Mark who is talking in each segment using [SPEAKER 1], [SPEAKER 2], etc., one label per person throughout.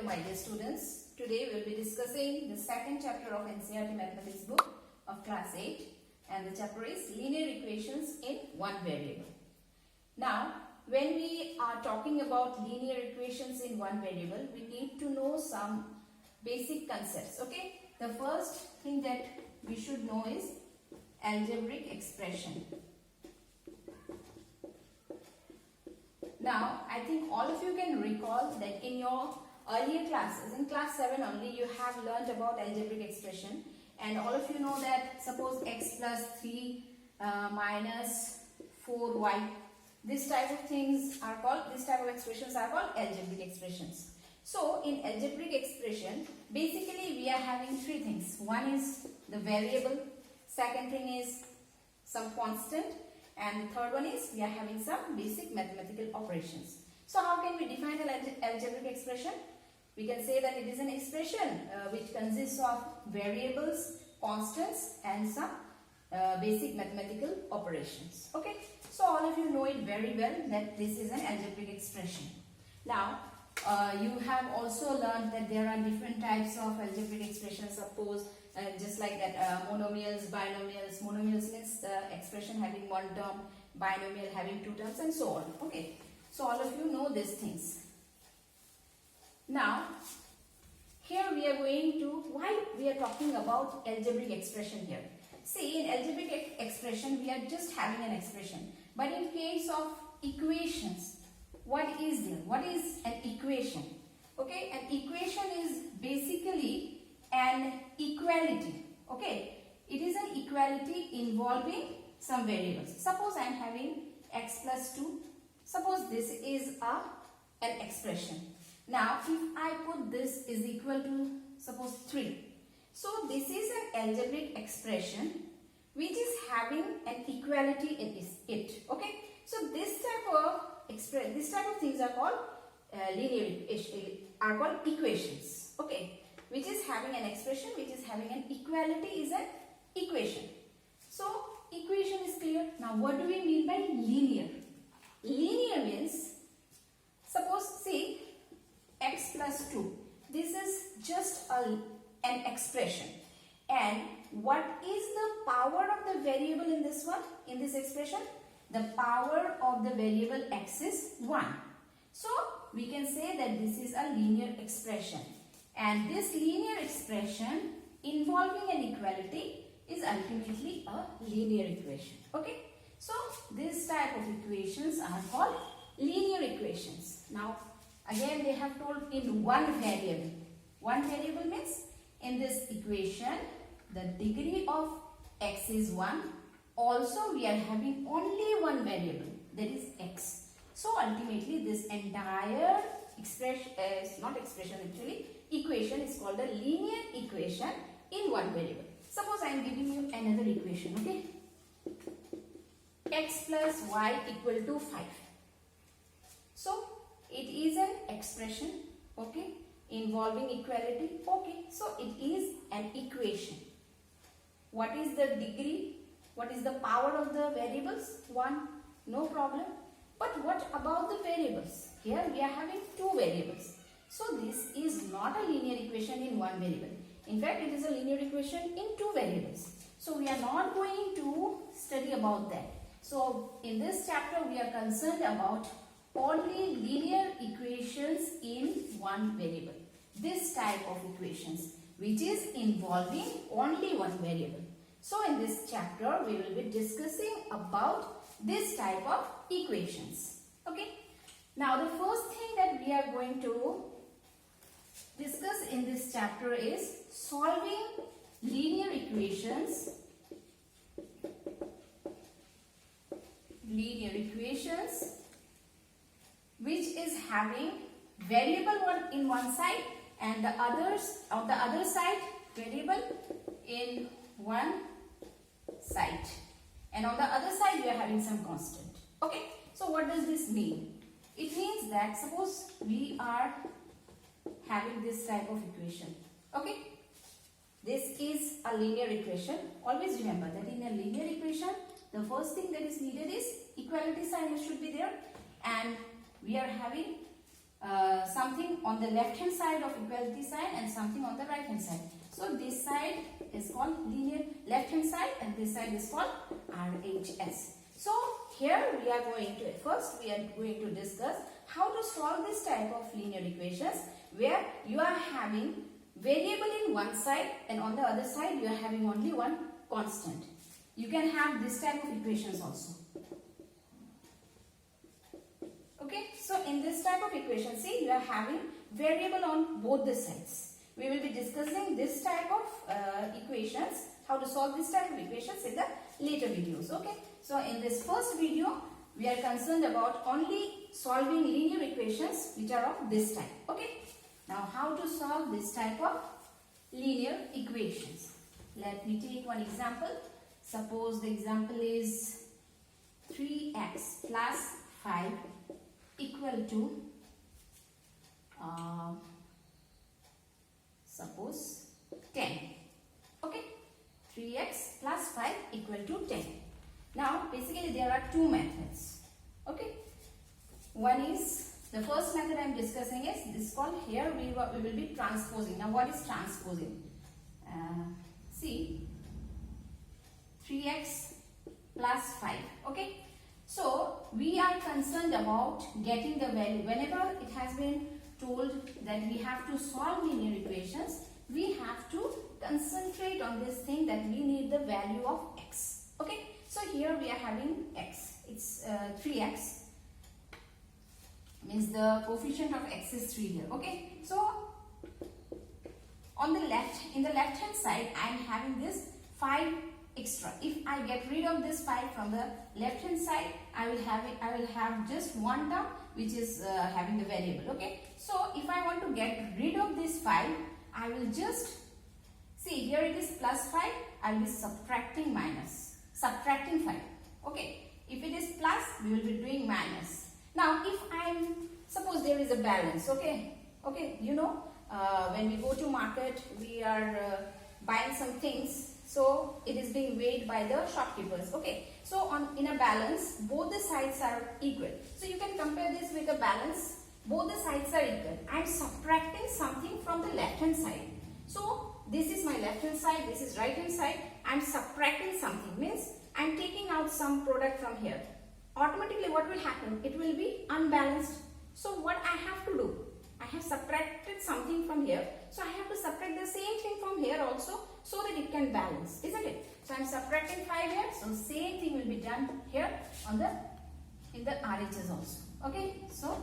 [SPEAKER 1] my dear students. Today we will be discussing the second chapter of NCERT Mathematics book of class 8, and the chapter is linear equations in one variable. Now, when we are talking about linear equations in one variable, we need to know some basic concepts. Okay, the first thing that we should know is algebraic expression. Now, I think all of you can recall that in your earlier classes, in class 7 only, you have learnt about algebraic expression, and all of you know that suppose x plus 3 minus 4y, this type of things are called, this type of expressions are called algebraic expressions. So, in algebraic expression, basically we are having three things. One is the variable, second thing is some constant, and the third one is we are having some basic mathematical operations. So how can we define an algebraic expression? We can say that it is an expression which consists of variables, constants, and some basic mathematical operations. Okay, so all of you know it very well that this is an algebraic expression. Now you have also learned that there are different types of algebraic expressions. Suppose just like that, monomials, binomials. Monomials means the expression having one term, binomial having two terms, and so on. Okay, so all of you know these things. Now, here we are going to, why we are talking about algebraic expression here. See, in algebraic expression, we are just having an expression. But in case of equations, what is there? What is an equation? Okay, an equation is basically an equality. Okay, it is an equality involving some variables. Suppose I am having x plus 2. Suppose this is an expression. Now, if I put this is equal to suppose 3. So, this is an algebraic expression which is having an equality in it. Okay, so this type of things are called equations. Okay, which is having an expression which is having an equality is an equation. So, equation is clear. Now, what do we mean by linear? Linear means, suppose see x plus 2. This is just an expression. And what is the power of the variable in this one? In this expression, the power of the variable x is 1. So, we can say that this is a linear expression. And this linear expression involving an equality is ultimately a linear equation. Okay. So, this type of equations are called linear equations. Now, again they have told in one variable. One variable means in this equation, the degree of x is 1. Also, we are having only one variable, that is x. So, ultimately this entire equation is called a linear equation in one variable. Suppose I am giving you another equation, okay? X plus y equal to 5. So, it is an expression, okay, involving equality, okay. So, it is an equation. What is the degree? What is the power of the variables? 1, no problem. But what about the variables? Here we are having two variables. So, this is not a linear equation in one variable. In fact, it is a linear equation in two variables. So, we are not going to study about that. So, in this chapter, we are concerned about only linear equations in one variable. This type of equations, which is involving only one variable. So, in this chapter, we will be discussing about this type of equations. Okay. Now, the first thing that we are going to discuss in this chapter is solving linear equations. Linear equations which is having variable one in one side and the others on the other side variable in one side, and on the other side we are having some constant. Okay, so what does this mean? It means that suppose we are having this type of equation. Okay, this is a linear equation. Always remember that in a linear equation, the first thing that is needed is equality sign should be there, and we are having something on the left hand side of equality sign and something on the right hand side. So this side is called linear left hand side and this side is called RHS. So here we are going to discuss how to solve this type of linear equations where you are having variable in one side and on the other side you are having only one constant. You can have this type of equations also. Okay, so in this type of equation, see, you are having variable on both the sides. We will be discussing this type of equations, how to solve this type of equations in the later videos. Okay, so in this first video, we are concerned about only solving linear equations which are of this type. Okay, now how to solve this type of linear equations? Let me take one example. Suppose the example is 3x plus 5 equal to suppose 10. Okay, 3x plus 5 equal to 10. Now basically there are two methods. Okay, one is the first method I am discussing is this called, here we will be transposing. Now what is transposing? See, 3x plus 5. Okay, so we are concerned about getting the value. Whenever it has been told that we have to solve linear equations, we have to concentrate on this thing that we need the value of x. Okay, so here we are having x. It's 3x, means the coefficient of x is 3 here. Okay, so on the left, in the left hand side, I am having this 5 extra. If I get rid of this 5 from the left hand side, I will have just one term which is having the variable. Okay, so if I want to get rid of this 5, I will just see, here it is plus 5, I will be subtracting 5. Okay, if it is plus, we will be doing minus. Now if suppose there is a balance. Okay, you know, when we go to market, we are buying some things, so it is being weighed by the shopkeepers. Okay, so in a balance, both the sides are equal. So you can compare this with a balance, both the sides are equal. I am subtracting something from the left hand side. So this is my left hand side, this is right hand side. I am subtracting something, means I am taking out some product from here. Automatically what will happen? It will be unbalanced. So what I have to do? I have subtracted something from here, so I have to subtract the same thing from here also, so that it can balance, isn't it? So I am subtracting 5 here, so same thing will be done here in the RHS also. Okay, so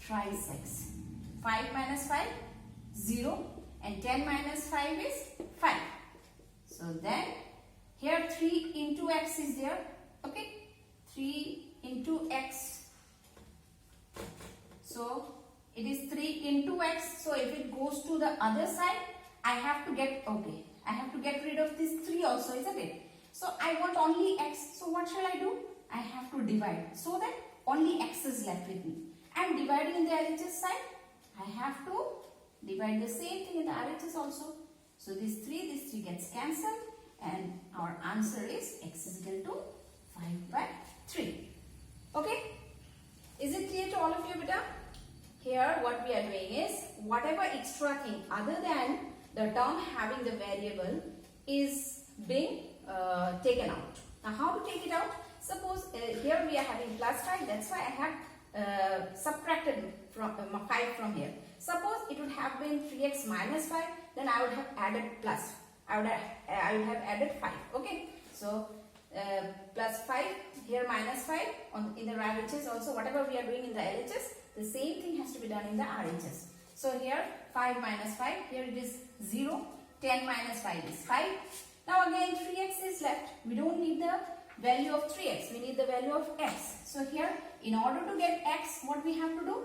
[SPEAKER 1] thrice x. 5 minus 5, 0, and 10 minus 5 is 5. So then here 3 into x is there. Okay, 3 into x. So it is 3 into x. So if it goes to the other side, I have to get rid of this 3 also, isn't it? So I want only x. So what shall I do? I have to divide so that only x is left with me. I am dividing in the RHS side. I have to divide the same thing in the RHS also. So this 3 gets cancelled and our answer is x is equal to 5 by 3. Okay? Is it clear to all of you, beta? Here what we are doing is, whatever extra thing other than the term having the variable is being taken out. Now how to take it out? Suppose here we are having plus 5, that's why I have subtracted from 5 from here. Suppose it would have been 3x minus 5, then I would have added plus. I would have added 5. Okay, so plus 5, here minus 5 in the RHS also. Whatever we are doing in the LHS, the same thing has to be done in the RHS. So here 5 minus 5, here it is 0, 10 minus 5 is 5. Now again 3x is left. We don't need the value of 3x, we need the value of x. So here, in order to get x, what we have to do?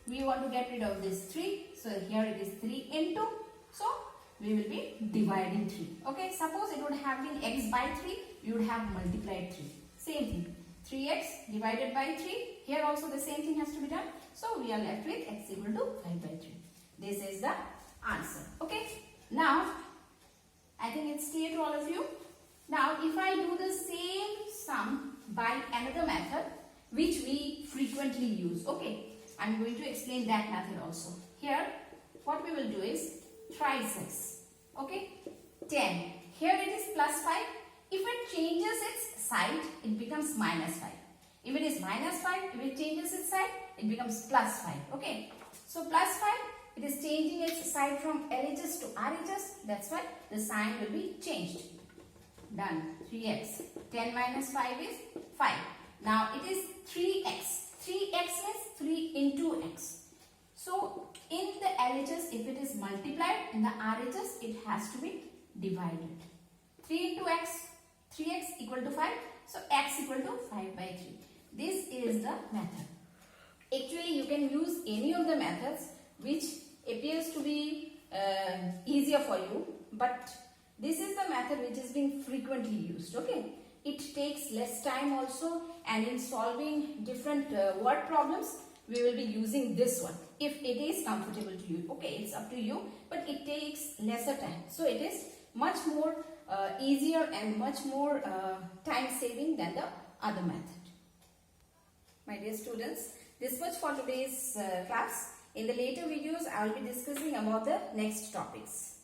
[SPEAKER 1] We want to get rid of this 3. So here it is 3 into. So we will be dividing 3. Okay, suppose it would have been x by 3, we would have multiplied 3. Same thing. 3x divided by 3. Here also the same thing has to be done. So we are left with x equal to 5 by 3. This is the answer. Okay. Now, I think it's clear to all of you. Now, if I do the same sum by another method, which we frequently use. Okay. I'm going to explain that method also. Here, what we will do is try 6. Okay, 10. Here it is plus 5. If it changes its sign, it becomes minus 5. If it is minus 5, if it changes its sign, it becomes plus 5. Okay, so plus 5, it is changing its sign from LHS to RHS. That's why the sign will be changed. Done. 3x. 10 minus 5 is 5. Now it is 3x. 3x means 3 into x. So in the LHS, if it is multiplied, in the RHS, it has to be divided. 3 into x, 3x equal to 5. So x equal to 5 by 3. This is the method. Actually, you can use any of the methods which appears to be easier for you, but this is the method which is being frequently used. Okay, it takes less time also, and in solving different word problems, we will be using this one if it is comfortable to you. Okay, it's up to you, but it takes lesser time, so it is much more easier and much more time saving than the other method. My dear students, this much for today's class. In the later videos, I will be discussing about the next topics.